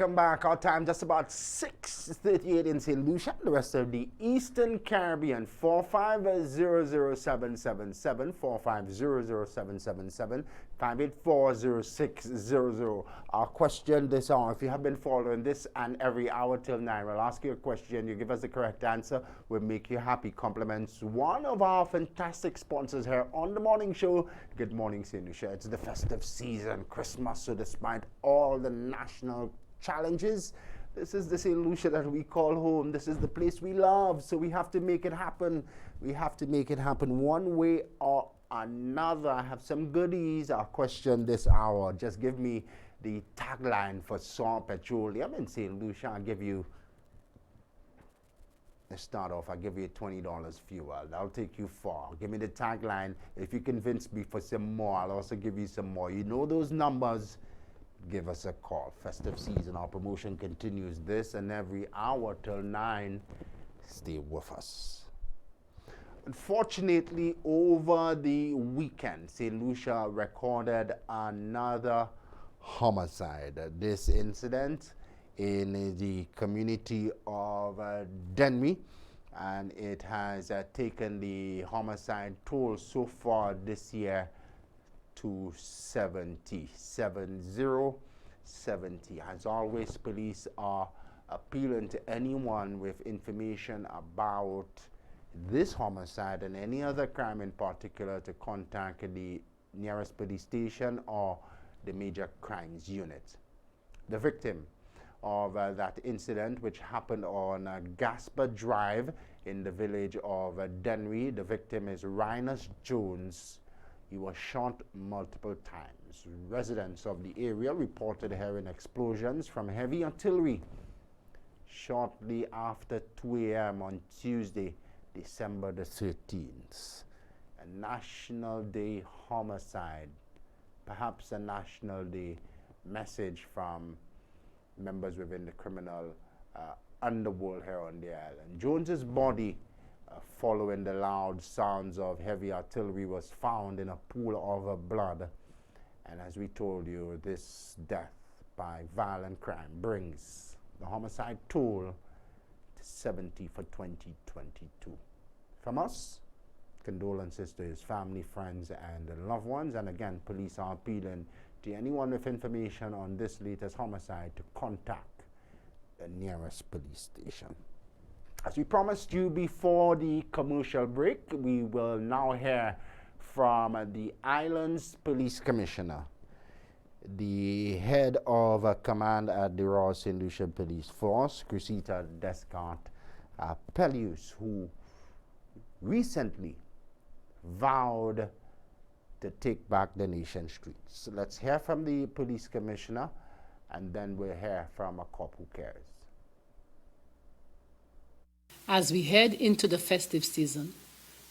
welcome back. Our time just about 6:38 in St. Lucia. The rest of the Eastern Caribbean, 4500777, 4500777, 5840600. Our question this hour, if you have been following this and every hour till 9, we'll ask you a question. You give us the correct answer, we'll make you happy. Compliments one of our fantastic sponsors here on the morning show. Good morning, St. Lucia. It's the festive season, Christmas, so despite all the national challenges, this is the St. Lucia that we call home. This is the place we love, so we have to make it happen. We have to make it happen one way or another. I have some goodies. Our question this hour, just give me the tagline for Saw Petroleum in St. Lucia. I'll give you, let's start off, I'll give you $20 fuel. That'll take you far. Give me the tagline. If you convince me for some more, I'll also give you some more. You know those numbers. Give us a call. Festive season, our promotion continues this and every hour till 9. Stay with us. Unfortunately, over the weekend, St. Lucia recorded another homicide. This incident in the community of Denby, and it has taken the homicide toll so far this year to 70. As always, police are appealing to anyone with information about this homicide and any other crime in particular to contact the nearest police station or the major crimes unit. The victim of that incident, which happened on Gasper Drive in the village of Denby, the victim is Rhinus Jones. He was shot multiple times. Residents of the area reported hearing explosions from heavy artillery shortly after 2 a.m. on Tuesday, December the 13th. A National Day homicide, perhaps a National Day message from members within the criminal underworld here on the island. Jones's body, following the loud sounds of heavy artillery, was found in a pool of blood. And as we told you, this death by violent crime brings the homicide toll to 70 for 2022. From us, condolences to his family, friends, and loved ones. And again, police are appealing to anyone with information on this latest homicide to contact the nearest police station. As we promised you before the commercial break, we will now hear from the island's police commissioner, the head of command at the Royal St. Lucia Police Force, Crusita Descartes-Pelius, who recently vowed to take back the nation's streets. So let's hear from the police commissioner, and then we'll hear from a cop who cares. As we head into the festive season,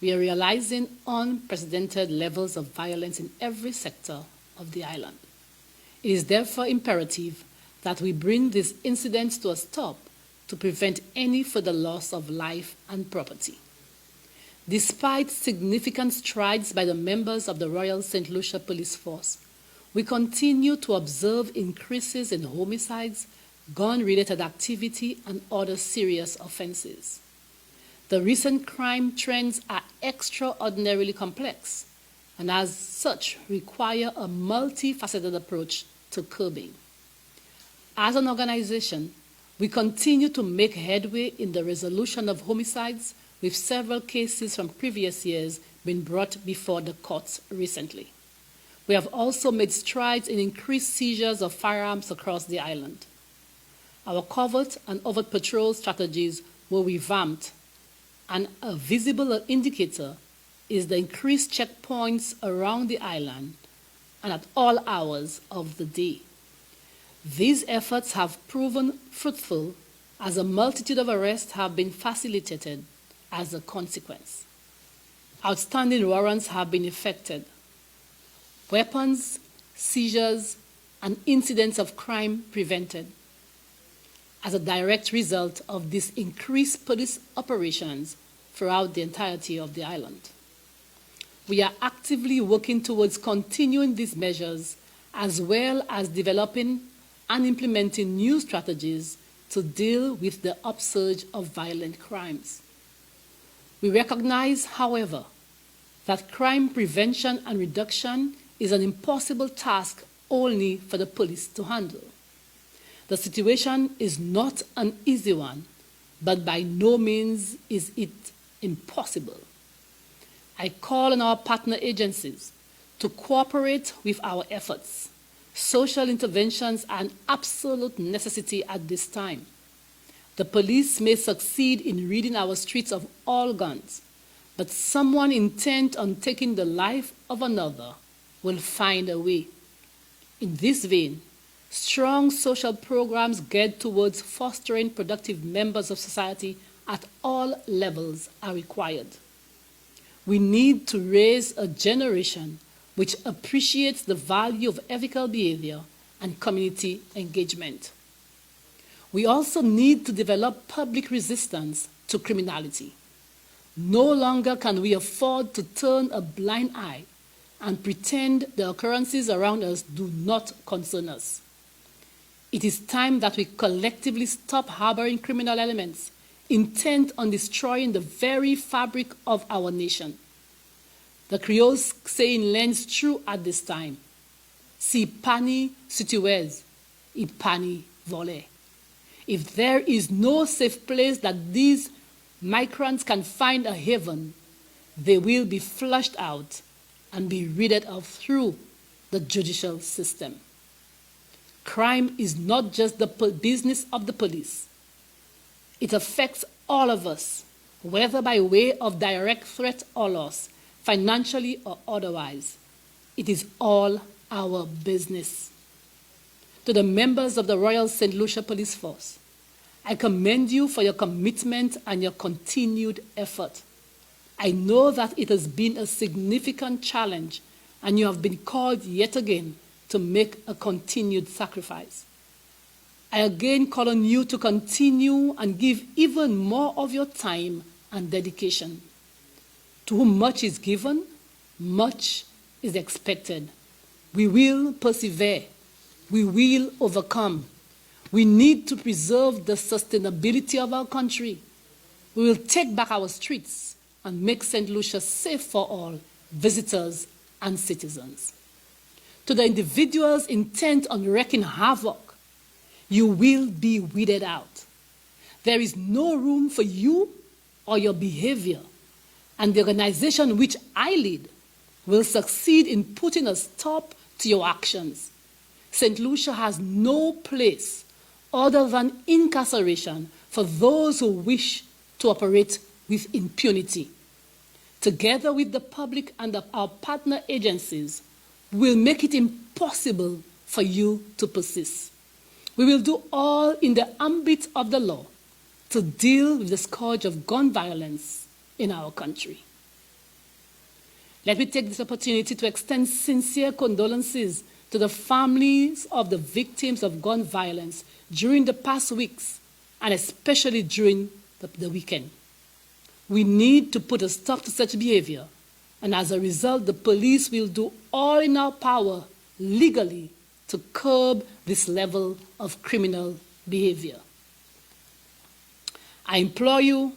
we are realizing unprecedented levels of violence in every sector of the island. It is therefore imperative that we bring these incidents to a stop to prevent any further loss of life and property. Despite significant strides by the members of the Royal St. Lucia Police Force, we continue to observe increases in homicides, gun-related activity, and other serious offenses. The recent crime trends are extraordinarily complex and as such require a multifaceted approach to curbing. As an organization, we continue to make headway in the resolution of homicides, with several cases from previous years being brought before the courts recently. We have also made strides in increased seizures of firearms across the island. Our covert and overt patrol strategies were revamped, and a visible indicator is the increased checkpoints around the island and at all hours of the day. These efforts have proven fruitful as a multitude of arrests have been facilitated as a consequence. Outstanding warrants have been effected. Weapons, seizures, and incidents of crime prevented. As a direct result of these increased police operations throughout the entirety of the island. We are actively working towards continuing these measures, as well as developing and implementing new strategies to deal with the upsurge of violent crimes. We recognize, however, that crime prevention and reduction is an impossible task only for the police to handle. The situation is not an easy one, but by no means is it impossible. I call on our partner agencies to cooperate with our efforts. Social interventions are an absolute necessity at this time. The police may succeed in ridding our streets of all guns, but someone intent on taking the life of another will find a way. In this vein, strong social programs geared towards fostering productive members of society at all levels are required. We need to raise a generation which appreciates the value of ethical behavior and community engagement. We also need to develop public resistance to criminality. No longer can we afford to turn a blind eye and pretend the occurrences around us do not concern us. It is time that we collectively stop harboring criminal elements intent on destroying the very fabric of our nation. The Creole saying lends true at this time. Si pani si tu es, I pani vole. If there is no safe place that these migrants can find a haven, they will be flushed out and be ridded of through the judicial system. Crime is not just the business of the police. It affects all of us, whether by way of direct threat or loss, financially or otherwise. It is all our business. To the members of the Royal St. Lucia Police Force, I commend you for your commitment and your continued effort. I know that it has been a significant challenge, and you have been called yet again to make a continued sacrifice. I again call on you to continue and give even more of your time and dedication. To whom much is given, much is expected. We will persevere. We will overcome. We need to preserve the sustainability of our country. We will take back our streets and make St. Lucia safe for all visitors and citizens. To the individuals intent on wreaking havoc, you will be weeded out. There is no room for you or your behavior, and the organization which I lead will succeed in putting a stop to your actions. St. Lucia has no place other than incarceration for those who wish to operate with impunity. Together with the public and our partner agencies, we will make it impossible for you to persist. We will do all in the ambit of the law to deal with the scourge of gun violence in our country. Let me take this opportunity to extend sincere condolences to the families of the victims of gun violence during the past weeks, and especially during the weekend. We need to put a stop to such behavior, and as a result, the police will do all in our power legally to curb this level of criminal behavior. I implore you,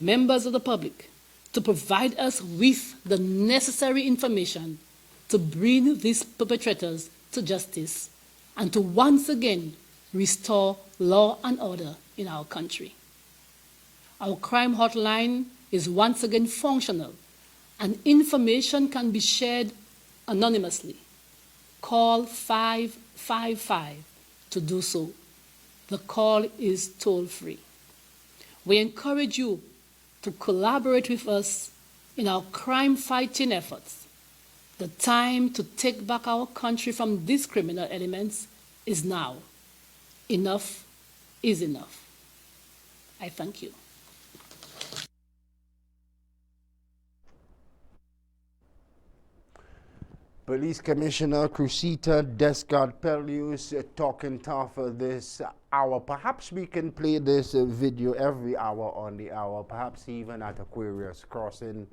members of the public, to provide us with the necessary information to bring these perpetrators to justice and to once again restore law and order in our country. Our crime hotline is once again functional, and information can be shared anonymously. Call 555 to do so. The call is toll-free. We encourage you to collaborate with us in our crime-fighting efforts. The time to take back our country from these criminal elements is now. Enough is enough. I thank you. Police Commissioner Crusita Descartes-Pelius talking tough this hour. Perhaps we can play this video every hour on the hour, perhaps even at Aquarius Crossing,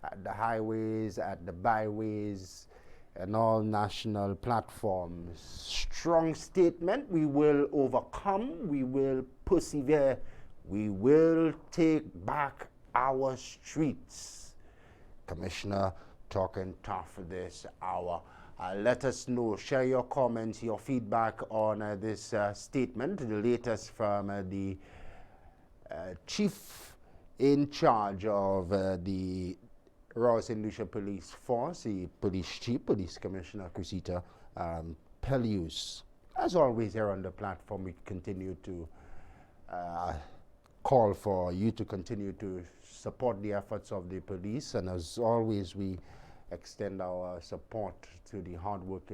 at the highways, at the byways, and all national platforms. Strong statement: we will overcome, we will persevere, we will take back our streets. Commissioner talking tough this hour. Let us know, share your comments, your feedback on this statement, the latest from the chief in charge of the St. Lucia Police Force, the Police Chief, Police Commissioner Crusita Pelius. As always, here on the platform, we continue to call for you to continue to support the efforts of the police, and as always, we extend our support to the hardworking